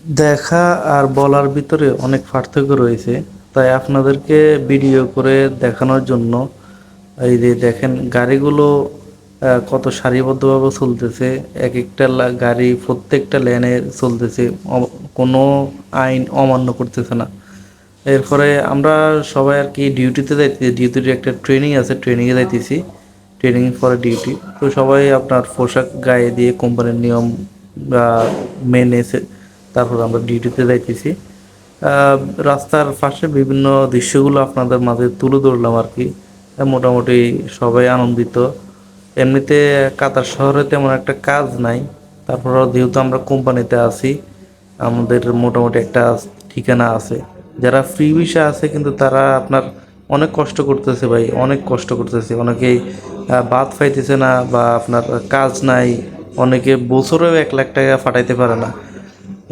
দেখা আর বলার ভিতরে অনেক পার্থক্য রয়েছে। তাই আপনাদেরকে ভিডিও করে দেখানোর জন্য এই যে দেখেন গাড়িগুলো কত সারিবদ্ধভাবে চলতেছে। এক একটা গাড়ি প্রত্যেকটা লেনে চলতেছে, কোনো আইন অমান্য করতেছে না। এরপরে আমরা সবাই আর কি ডিউটিতে যাইতেছি, ডিউটির একটা ট্রেনিং আছে, ট্রেনিংয়ে যাইতেছি, ট্রেনিং ফর ডিউটি। তো সবাই আপনার পোশাক গায়ে দিয়ে কোম্পানির নিয়ম বা মেনে তারপর আমরা ডিউটিতে যাইতেছি। রাস্তার পাশে বিভিন্ন দৃশ্যগুলো আপনাদের মাঝে তুলে ধরলাম আর কি। মোটামুটি সবাই আনন্দিত। এমনিতে কাতার শহরে তেমন একটা কাজ নাই, তারপরেও যেহেতু আমরা কোম্পানিতে আছি, আমাদের মোটামুটি একটা ঠিকানা আছে। যারা ফ্রি ভিসা আছে কিন্তু তারা আপনার অনেক কষ্ট করতেছে ভাই, অনেক কষ্ট করতেছে। অনেকেই বাদ পাইতেছে না বা আপনার কাজ নাই, অনেকে বছরেও 1 লাখ টাকা ফাটাইতে পারে না,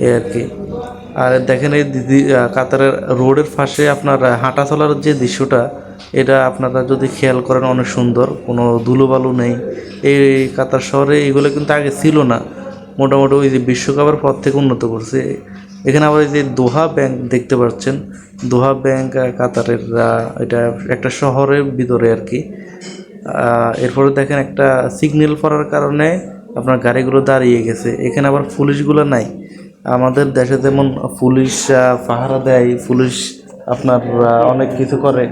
এই আর কি। আর দেখেন এই কাতারের রোডের পাশে আপনার হাঁটা চলার যে দৃশ্যটা, এটা আপনারা যদি খেয়াল করেন অনেক সুন্দর, কোনো ধুলোবালু নেই। এই কাতার শহরে এগুলো কিন্তু আগে ছিল না। মোটামুটি ওই যে বিশ্বকাপের পর থেকে উন্নত করছে। এখানে আবার এই যে দোহা ব্যাংক দেখতে পাচ্ছেন, দোহা ব্যাংক কাতারের, এটা একটা শহরের ভিতরে আর কি। এরপরে দেখেন একটা সিগন্যাল পড়ার কারণে আপনার গাড়িগুলো দাঁড়িয়ে গেছে। এখানে আবার পুলিশগুলো নাই। আমাদের দেশে যেমন পুলিশ পাহারা দেয়, পুলিশ আপনার অনেক কিছু করে,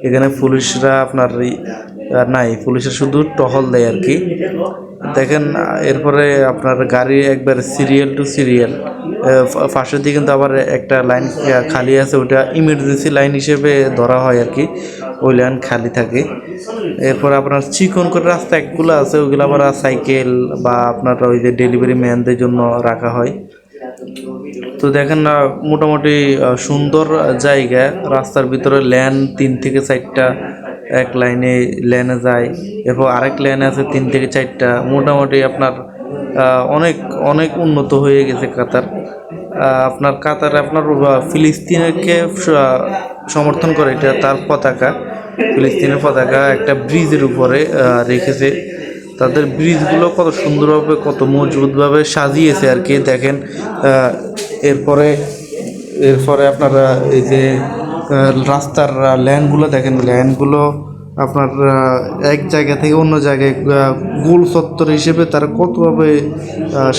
এখানে পুলিশরা আপনার নাই, পুলিশের শুধু টহল দেয় আর কি। দেখেন এরপরে আপনার গাড়ি একবার সিরিয়াল টু সিরিয়াল, ফার্স্টের দিকে কিন্তু আবার একটা লাইন খালি আছে, ওটা ইমার্জেন্সি লাইন হিসেবে ধরা হয় আর কি, ওই লাইন খালি থাকে। এরপর আপনার চিকন করে রাস্তা একগুলো আছে, ওইগুলো আবার সাইকেল বা আপনার ওই যে ডেলিভারি ম্যানদের জন্য রাখা হয়। তো দেখেন না, মোটামুটি সুন্দর জায়গা। রাস্তার ভিতরে লেন 3 থেকে 4টা, এক লাইনে লেনে যায়। এরপর আরেক লেনে আছে 3 থেকে 4টা। মোটামুটি আপনার অনেক অনেক উন্নত হয়ে গেছে কাতার। আপনার কাতারে আপনার ফিলিস্তিনকে সমর্থন করে, এটা তার পতাকা, ফিলিস্তিনের পতাকা একটা ব্রিজের উপরে রেখেছে। তাদের ব্রিজগুলো কত সুন্দরভাবে, কত মজবুতভাবে সাজিয়েছে আর কি। দেখেন এরপরে এরপরে আপনারা এই যে রাস্তার ল্যান্ডগুলো দেখেন, ল্যান্ডগুলো আপনার এক জায়গা থেকে অন্য জায়গায় গোল চত্বর হিসেবে তারা কতভাবে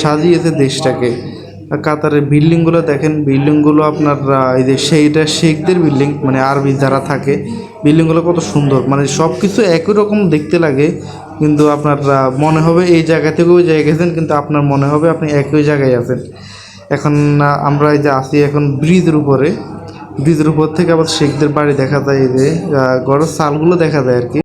সাজিয়েছে দেশটাকে। কাতারের বিল্ডিংগুলো দেখেন, বিল্ডিংগুলো আপনার এই যে সেইটা শেখদের বিল্ডিং, মানে আরবি যারা থাকে, বিল্ডিংগুলো কত সুন্দর, মানে সব কিছু একই রকম দেখতে লাগে, কিন্তু আপনার মনে হবে এই জায়গা থেকে ওই জায়গায় গেছেন, কিন্তু আপনার মনে হবে আপনি একই জায়গায় আছেন। এখন আমরা এই যে আছি এখন ব্রিজের উপরে, ব্রিজের উপর থেকে আবার শেখদের বাড়ি দেখা যায়, এই যে ঘরের চালগুলো দেখা যায় আর কি।